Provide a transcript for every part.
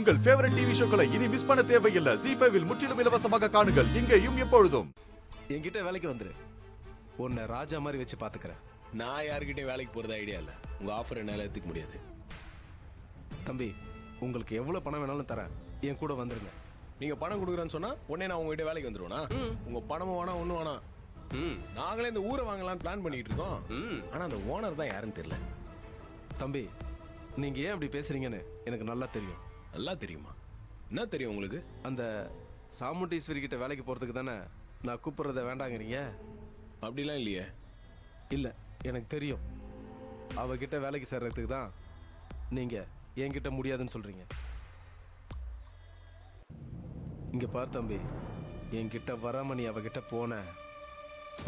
உங்கள் favourite TV ஷோக்களை இனி miss பண்ண தேவையில்லை. ZEE5 இல் முற்றிலும் இலவசமாக காணுங்கள். இங்கேயும் எப்பொழுதும். என்கிட்ட வேலைக்கு வந்துரு. உன்னை ராஜா மாதிரி வச்சு பாத்துக்கிறேன். நான் யாருக்கிட்டே வேலைக்கு போறது ஐடியா இல்ல. உங்க ஆஃபர் என்னால ஏத்துக்க முடியாது. தம்பி, உங்களுக்கு எவ்வளவு பணம் வேணாலும் தரேன். என் கூட வந்துருங்க. நீங்க பணம் கொடுக்குறேன்னு சொன்னா உடனே நான் உங்ககிட்ட வேலைக்கு வந்துருவேனா? உங்க பணமும் வேணாம், ஒண்ணும் வேணாம். நாங்களே இந்த ஊரை வாங்கலாம்னு பிளான் பண்ணிட்டு இருக்கோம். ஆனா அந்த ஓனர் தான் யாருன்னு தெரியல. தம்பி, நீங்க ஏன் அப்படி பேசுறீங்கன்னு எனக்கு நல்லா தெரியும். நல்லா தெரியுமா? என்ன தெரியும் உங்களுக்கு? அந்த சாமுண்டீஸ்வரி கிட்ட வேலைக்கு போறதுக்கு தானே நான் கூப்பிடுறத வேண்டாங்கிறீங்க? அப்படிலாம் இல்லையே. இல்ல, எனக்கு தெரியும். அவகிட்ட வேலைக்கு சேர்றதுக்கு தான் நீங்க என்கிட்ட முடியாதுன்னு சொல்றீங்க. இங்க பார் தம்பி, என்கிட்ட வராம நீ அவகிட்ட போன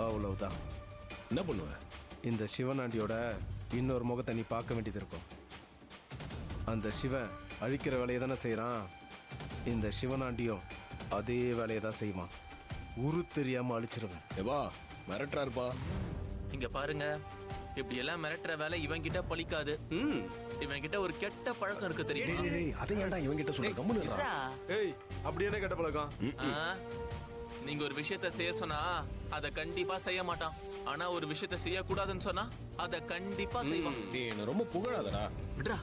அவ்வளவுதான். என்ன பண்ணுவ? இந்த சிவனாண்டியோட இன்னொரு முகத்தை நீ பார்க்க வேண்டியது இருக்கும். அந்த சிவன் அழிக்கிற வேலையை தானே செய்யறான். இந்த சிவனாண்டியும் அதே வேலையை தான் செய்வான். உரு தெரியாம அழிச்சிருவேன். ஏவா மிரட்டுறாருப்பா. இங்க பாருங்க, இப்படி எல்லாம் மிரட்டுற வேலை இவங்கிட்ட பலிக்காது. இவங்கிட்ட ஒரு கெட்ட பழக்கம் இருக்கு தெரியுமா? அதை ஏன்டா இவங்கிட்ட சொல்ற? கம்முனு. ஏய், அப்படி என்ன கெட்ட பழக்கம்? நீங்க ஒரு விஷயத்த செய்ய சொன்னா அத கண்டிப்பா செய்ய மாட்டான். ஆனா ஒரு விஷயத்த செய்ய கூடாதுன்னு சொன்னா அத கண்டிப்பா செய்வான். நீ என்ன ரொம்ப புகழாதடா. விட்றா.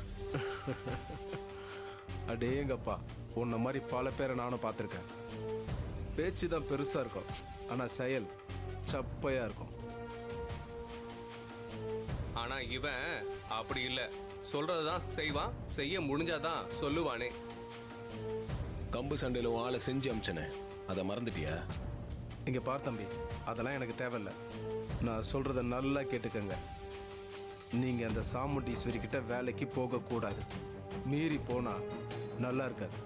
அடேங்கப்பா, உன்ன மாதிரி பல பேரை நானும் பார்த்துருக்கேன். பேச்சு தான் பெருசா இருக்கும், ஆனா செயல் சப்பையா இருக்கும். ஆனா இவன் அப்படி இல்ல. சொல்றதுதான் செய்வான், செய்ய முடிஞ்சாதான் சொல்லுவானே. கம்பு சண்டையில ஆளை செஞ்சு அமிச்சனே, அதை மறந்துட்டியா? இங்க பார் தம்பி, அதெல்லாம் எனக்கு தேவையில்ல. நான் சொல்றத நல்லா கேட்டுக்கங்க. நீங்க அந்த சாமுண்டீஸ்வரி கிட்ட வேலைக்கு போக கூடாது. மீறி போனா நல்லா இருக்காது.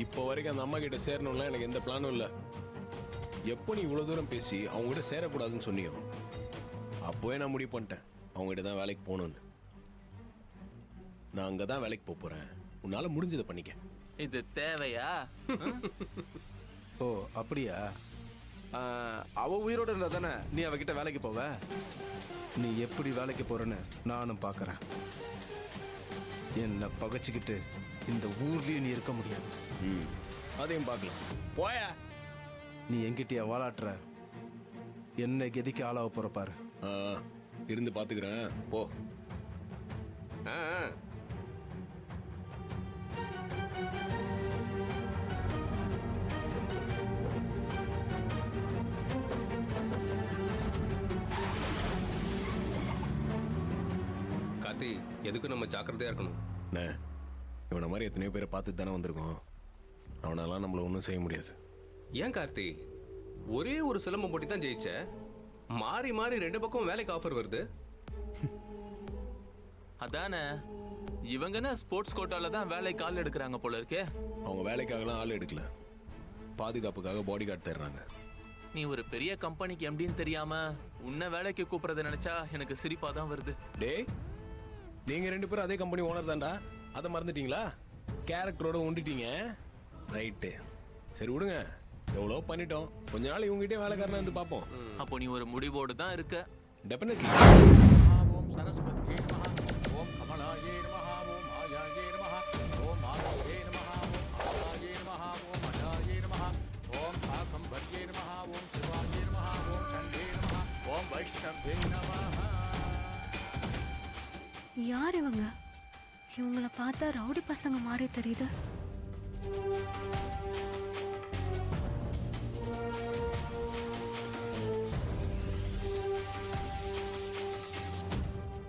இப்போ வரைக்கும் அந்த அம்மா கிட்ட சேரணும்லாம் எனக்கு எந்த பிளானும் இல்லை. எப்போ நீ இவ்வளோ தூரம் பேசி அவங்க கிட்ட சேரக்கூடாதுன்னு சொன்னியோ அப்போவே நான் முடிவு பண்ணிட்டேன் அவங்க கிட்ட தான் வேலைக்கு போகணும்னு. நான் அங்கே தான் வேலைக்கு போக போகிறேன். உன்னால முடிஞ்சதை பண்ணிக்க. இது தேவையா? ஓ அப்படியா? அவ உயிரோட இருந்தா தானே நீ அவகிட்ட வேலைக்கு போவ. நீ எப்படி வேலைக்கு போறன்னு நானும் பார்க்கறேன். என்ன பகைச்சுக்கிட்டு இந்த ஊர்லயே நீ இருக்க முடியாது. அதையும் பார்க்கலாம். போயா. நீ எங்கிட்டயா வாலாட்டுற? என்ன கெதிக்கு ஆளாவ போற பாரு. இருந்து பாத்துக்கிறேன், போ. கார்த்தி, எதுக்கும் நம்ம ஜாக்கிரதையா இருக்கணும். இவனை மாதிரி எத்தனையோ பேரை பார்த்துட்டு தானே வந்திருக்கோம். அவனாலாம் நம்மள ஒன்றும் செய்ய முடியாது. ஏன் கார்த்தி, ஒரே ஒரு சிலம்பம் போட்டி தான் ஜெயிச்ச. மாறி மாறி ரெண்டு பக்கம் வேலைக்கு ஆஃபர் வருது. அதானே, இவங்கன்னா ஸ்போர்ட்ஸ் கோட்டால தான் வேலைக்கு ஆள் எடுக்கிறாங்க போல இருக்கே. அவங்க வேலைக்காகலாம் ஆள் எடுக்கல, பாதுகாப்புக்காக பாடி கார்டு தர்றாங்க. நீ ஒரு பெரிய கம்பெனிக்கு எம்டின்னு தெரியாம உன்னை வேலைக்கு கூப்பிடுறத நினைச்சா எனக்கு சிரிப்பா தான் வருது. டேய், நீங்க ரெண்டு பேரும் அதே கம்பெனி ஓனர் தான்டா. அதை மறந்துட்டீங்களா? கேரக்டரோட உண்டிட்டீங்க. ரைட்டு, சரி விடுங்க. எவ்வளோ பண்ணிட்டோம். கொஞ்ச நாள் இவங்ககிட்டே வேலைக்காரனா வந்து பார்ப்போம். அப்போ நீ ஒரு முடிவோடு தான் இருக்க. டெஃபினெட்லி. ஓம் சரஸ்வதியே நமஹ. ஓம் கமலாயே நமஹ. ஓம் ஆயாயே நமஹ. ஓம் மாதவே நமஹ. ஓம் ஆயாயே நமஹ. ஓம் அஜாயே நமஹ. ஓம் சாகம்பர்யே நமஹ. ஓம் சிவாயே நமஹ. ஓம் சண்டே நமஹ. ஓம் வைஷ்ணவே நமஹ. யார் இவங்க? இவங்கள பார்த்தா ரவுடி பசங்க மாதிரி தெரியுது.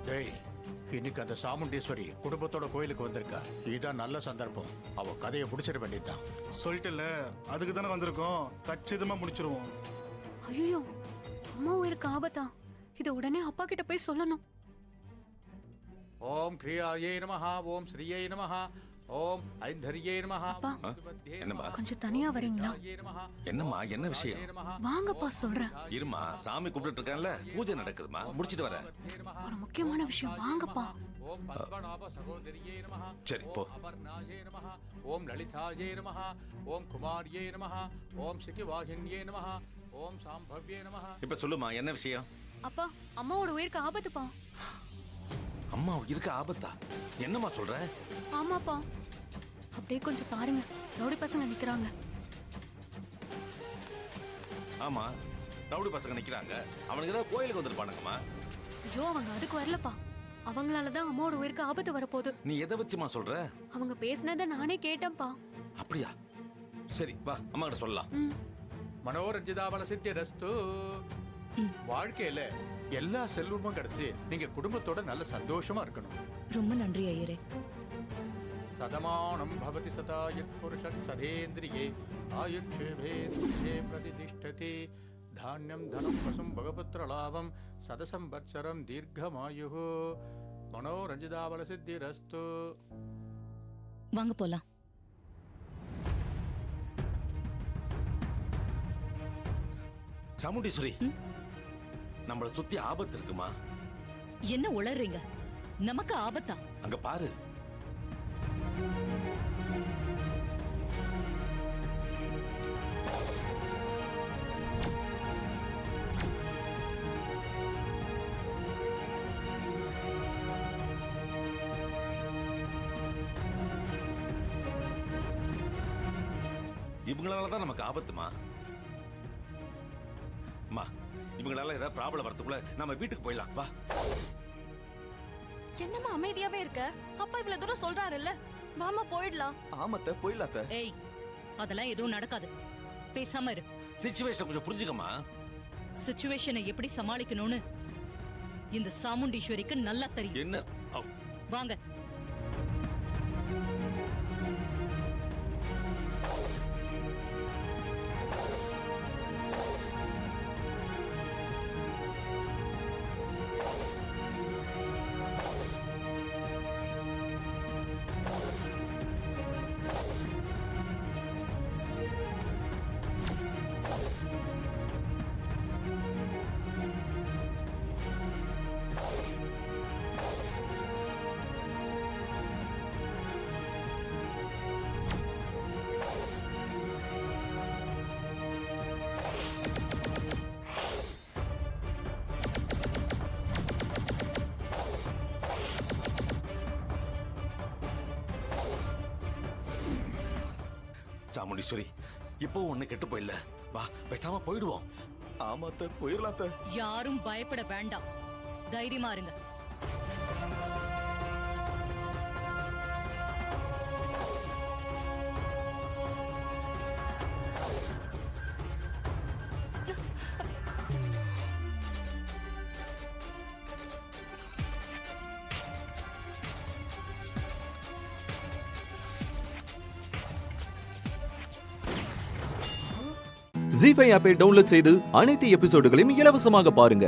டேய், இன்னைக்கு அந்த சாமுண்டீஸ்வரி குடும்பத்தோட கோயிலுக்கு வந்திருக்கா. இதுதான் நல்ல சந்தர்ப்பம். அவ கதையை முடிச்சிட வேண்டியதுதான். சொல்லிட்டுல, அதுக்கு தானே வந்திருக்கோம். கச்சிதமா முடிச்சிருவோம். ஐயோ, அம்மா உயிருக்கு ஆபத்தா? இதை உடனே அப்பா கிட்ட போய் சொல்லணும். ஓம் கிரியாயே நமஹ. ஓம் ஸ்ரீயே நமஹ. ஓம் ஐந்தரியே நமஹ. அப்பா, என்னம்மா? கொஞ்சம் தனியா வரீங்களா? என்னம்மா, என்ன விஷயம்? வாங்கப்பா, சொல்றேன். இருமா, சாமி கூப்பிட்டு இருக்கான்ல, பூஜை நடக்குதுமா, முடிச்சிட்டு வரேன். ஒரு முக்கியமான விஷயம், வாங்கப்பா. ஓம் பத்மநாப சகோதரியே நமஹ. சரி, போ. அபர்ணாயே நமஹ. ஓம் லலிதாயே நமஹ. ஓம் குமாரியே நமஹ. ஓம் சிகிவாகின்யே நமஹ. ஓம் சாம்பவ்யே நமஹ. இப்ப சொல்லுமா, என்ன விஷயம்? அப்பா, அம்மாவோட உயிருக்கு ஆபத்துப்பா. அம்மா உயிருக்கு ஆபத்தா? என்னம்மா சொல்ற? ஆமாப்பா, அப்படியே கொஞ்சம் பாருங்க, ரவுடி பசங்க நிக்கிறாங்க. ஆமா ரவுடி பசங்க நிக்கிறாங்க. அவனுக்கு ஏதாவது கோயிலுக்கு வந்திருப்பானுங்கம்மா. ஐயோ, அவங்க அதுக்கு வரலப்பா. அவங்களாலதான் அம்மாவோட உயிருக்கு ஆபத்து வரப்போகுது. நீ எதை வச்சுமா சொல்ற? அவங்க பேசினதை நானே கேட்டேன்ப்பா. அப்படியா? சரி வா அம்மா கிட்ட சொல்லலாம். மனோரஞ்சிதாபல சித்திரஸ்து. வாழ்க்கையில எல்லா செல்வமும் கிடைச்சு நீங்க குடும்பத்தோட நல்ல சந்தோஷமா இருக்கணும். ரொம்ப நன்றி ஐயரே. சதமானம் பவதி சதா யத் புருஷன் சதேந்திரியே ஆயுஷ்யேவேந்திரியே பிரதிதிஷ்டதி. தானியம் தனம் பசும் பகபுத்திர லாபம் சதசம்பத்சரம் தீர்க்கமாயு. மனோரஞ்சிதாபல சித்திரஸ்து. வாங்க போலாம். சாமுண்டீஸ்வரி, நம்மள சுத்தி ஆபத்து இருக்குமா? என்ன உளறீங்க? நமக்கு ஆபத்தா? அங்க பாரு. இவங்களாலதான் நமக்கு ஆபத்துமா? அம்மா, இவங்களால ஏதாவது ப்ராப்ளம் வரதுக்குள்ள நம்ம வீட்டுக்கு போயிடலாம் வா. என்னம்மா அமைதியாவே இருக்க? அப்பா இவ்வளவு தூரம் சொல்றாருல்ல, வாமா போயிடலாம். ஆமாத்த போயிடலாத்த. ஏய், அதெல்லாம் எதுவும் நடக்காது. பேசாம இரு. சிச்சுவேஷன் கொஞ்சம் புரிஞ்சுக்கமா. சிச்சுவேஷனை எப்படி சமாளிக்கணும்னு இந்த சாமுண்டீஸ்வரிக்கு நல்லா தெரியும். என்ன? வாங்க. சாமுண்டீஸ்வரி, இப்போ ஒண்ணு கெட்டு போயிடல. வா பேசாம போயிடுவோம். ஆமாத்த போயிடலாத்த. யாரும் பயப்பட வேண்டாம். தைரியமா இருங்க. ஜீ5 ஆப்பை டவுன்லோட் செய்து அனைத்து எபிசோடுகளையும் இலவசமாக பாருங்க.